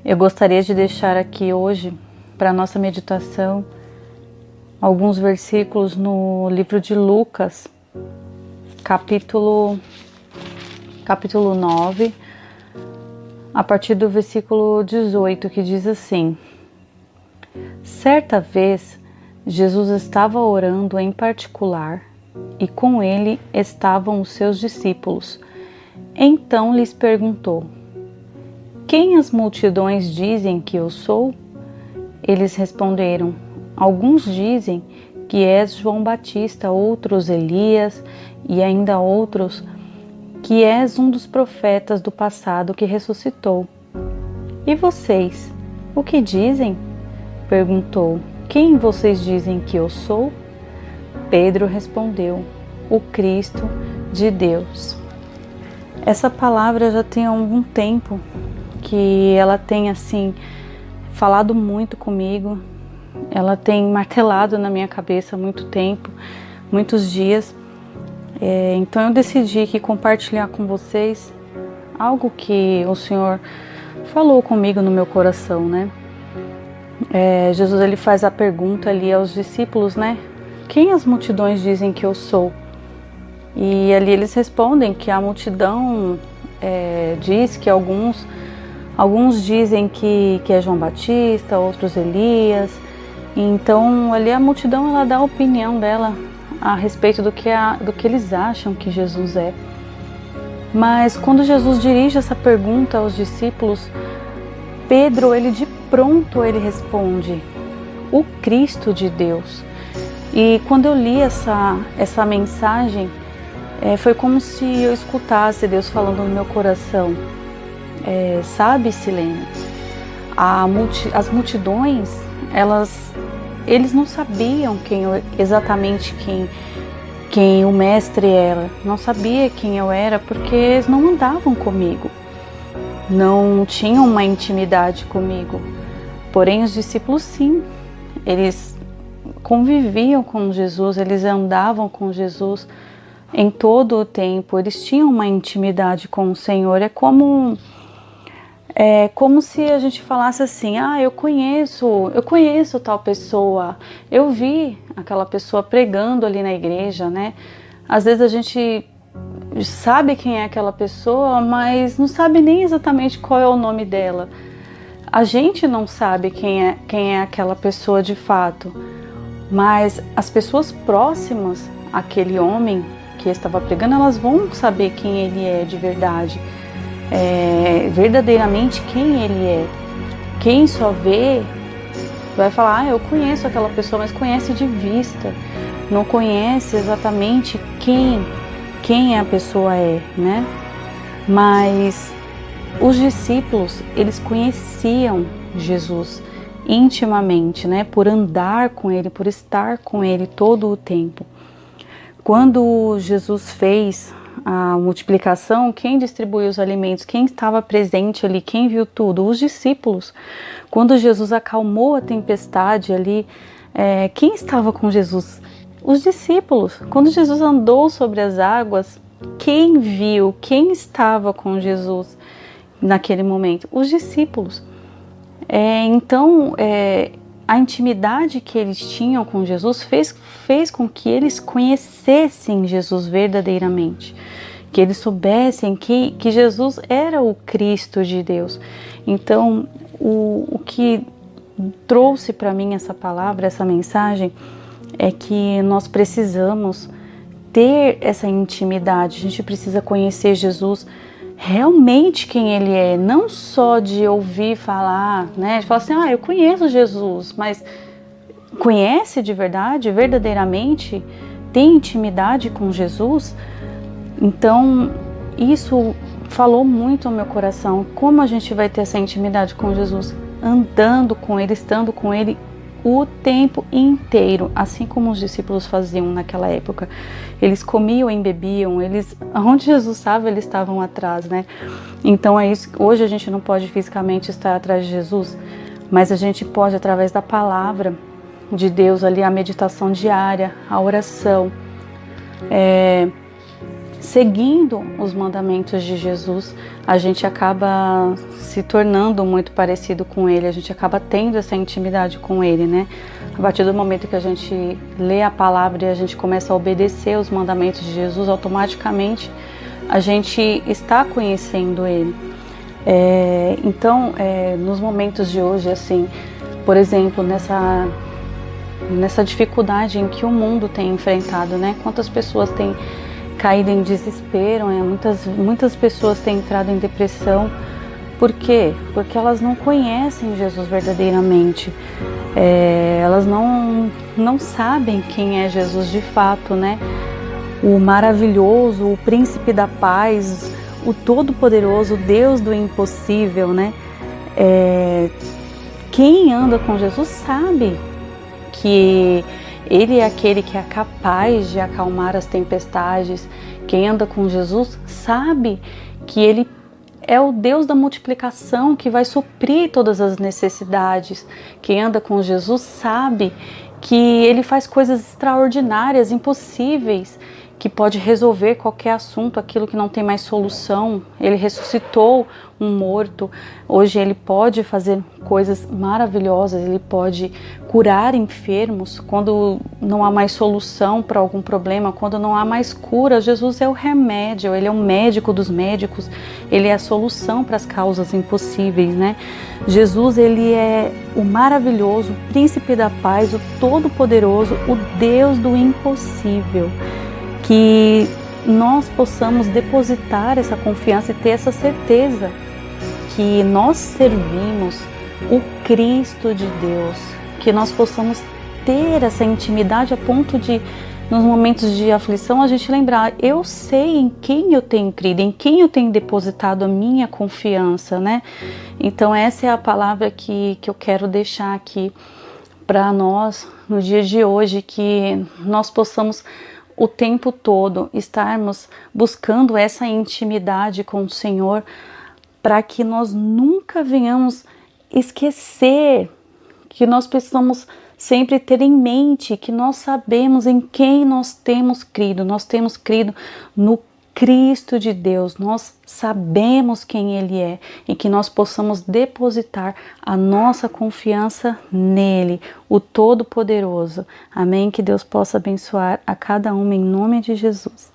Eu gostaria de deixar aqui hoje, para a nossa meditação, alguns versículos no livro de Lucas, capítulo 9, a partir do versículo 18, que diz assim: Certa vez, Jesus estava orando em particular e com ele estavam os seus discípulos. Então lhes perguntou: Quem as multidões dizem que eu sou? Eles responderam: Alguns dizem que és João Batista, outros Elias e ainda outros que és um dos profetas do passado que ressuscitou. E vocês, o que dizem? Perguntou: Quem vocês dizem que eu sou? Pedro respondeu: O Cristo de Deus. Essa palavra já tem algum tempo que ela tem falado muito comigo. Ela tem martelado na minha cabeça há muito tempo, muitos dias. Então eu decidi aqui compartilhar com vocês algo que o Senhor falou comigo no meu coração, né? Jesus ele faz a pergunta ali aos discípulos, né? Quem as multidões dizem que eu sou? E ali eles respondem que a multidão diz que alguns dizem que é João Batista, outros Elias. Então ali a multidão ela dá a opinião dela a respeito do que eles acham que Jesus é. Mas quando Jesus dirige essa pergunta aos discípulos, Pedro, ele de pronto ele responde: O Cristo de Deus. E quando eu li essa mensagem, foi como se eu escutasse Deus falando no meu coração. Sabe, Silene, as multidões, eles não sabiam exatamente quem o mestre era, não sabia quem eu era, porque eles não andavam comigo, não tinham uma intimidade comigo. Porém, os discípulos sim, eles conviviam com Jesus, eles andavam com Jesus em todo o tempo, eles tinham uma intimidade com o Senhor. É como se a gente falasse assim: eu conheço tal pessoa, eu vi aquela pessoa pregando ali na igreja, né? Às vezes a gente sabe quem é aquela pessoa, mas não sabe nem exatamente qual é o nome dela. A gente não sabe quem é aquela pessoa de fato, mas as pessoas próximas àquele homem que estava pregando, elas vão saber quem ele é de verdade. Verdadeiramente quem ele é. Quem só vê vai falar: eu conheço aquela pessoa, mas conhece de vista, não conhece exatamente quem a pessoa é, né? Mas os discípulos, eles conheciam Jesus intimamente, né? Por andar com ele, por estar com ele todo o tempo. Quando Jesus fez a multiplicação, quem distribuiu os alimentos, quem estava presente ali, quem viu tudo? Os discípulos. Quando Jesus acalmou a tempestade ali, quem estava com Jesus? Os discípulos. Quando Jesus andou sobre as águas, quem viu, quem estava com Jesus naquele momento? Os discípulos. Então, a intimidade que eles tinham com Jesus fez com que eles conhecessem Jesus verdadeiramente, que eles soubessem que Jesus era o Cristo de Deus. Então, o que trouxe para mim essa palavra, essa mensagem, é que nós precisamos ter essa intimidade, a gente precisa conhecer Jesus realmente quem ele é, não só de ouvir falar, né? De falar assim: eu conheço Jesus, mas conhece de verdade, verdadeiramente, tem intimidade com Jesus? Então, isso falou muito ao meu coração. Como a gente vai ter essa intimidade com Jesus? Andando com ele, estando com ele o tempo inteiro, assim como os discípulos faziam naquela época. Eles comiam e bebiam, onde Jesus estava, eles estavam atrás, né? Então é isso. Hoje a gente não pode fisicamente estar atrás de Jesus, mas a gente pode, através da palavra de Deus ali, a meditação diária, a oração, seguindo os mandamentos de Jesus, a gente acaba se tornando muito parecido com Ele, a gente acaba tendo essa intimidade com Ele, né? A partir do momento que a gente lê a palavra e a gente começa a obedecer os mandamentos de Jesus, automaticamente a gente está conhecendo Ele. Então, nos momentos de hoje, assim, por exemplo, nessa dificuldade em que o mundo tem enfrentado, né? Quantas pessoas têm caído em desespero, né? Muitas pessoas têm entrado em depressão. Por quê? Porque elas não conhecem Jesus verdadeiramente. Elas não sabem quem é Jesus de fato, né? O maravilhoso, o príncipe da paz, o todo-poderoso, Deus do impossível, né? Quem anda com Jesus sabe que Ele é aquele que é capaz de acalmar as tempestades. Quem anda com Jesus sabe que Ele é o Deus da multiplicação, que vai suprir todas as necessidades. Quem anda com Jesus sabe que Ele faz coisas extraordinárias, impossíveis, que pode resolver qualquer assunto, aquilo que não tem mais solução. Ele ressuscitou um morto. Hoje Ele pode fazer coisas maravilhosas, Ele pode curar enfermos quando não há mais solução para algum problema, quando não há mais cura. Jesus é o remédio, Ele é o médico dos médicos, Ele é a solução para as causas impossíveis, né? Jesus, Ele é o maravilhoso, o príncipe da paz, o todo-poderoso, o Deus do impossível. Que nós possamos depositar essa confiança e ter essa certeza que nós servimos o Cristo de Deus, que nós possamos ter essa intimidade a ponto de, nos momentos de aflição, a gente lembrar: eu sei em quem eu tenho crido, em quem eu tenho depositado a minha confiança, né? Então essa é a palavra que eu quero deixar aqui para nós no dia de hoje, que nós possamos o tempo todo estarmos buscando essa intimidade com o Senhor, para que nós nunca venhamos esquecer, que nós precisamos sempre ter em mente que nós sabemos em quem nós temos crido no Cristo de Deus, nós sabemos quem Ele é e que nós possamos depositar a nossa confiança nele, o Todo-Poderoso. Amém? Que Deus possa abençoar a cada uma em nome de Jesus.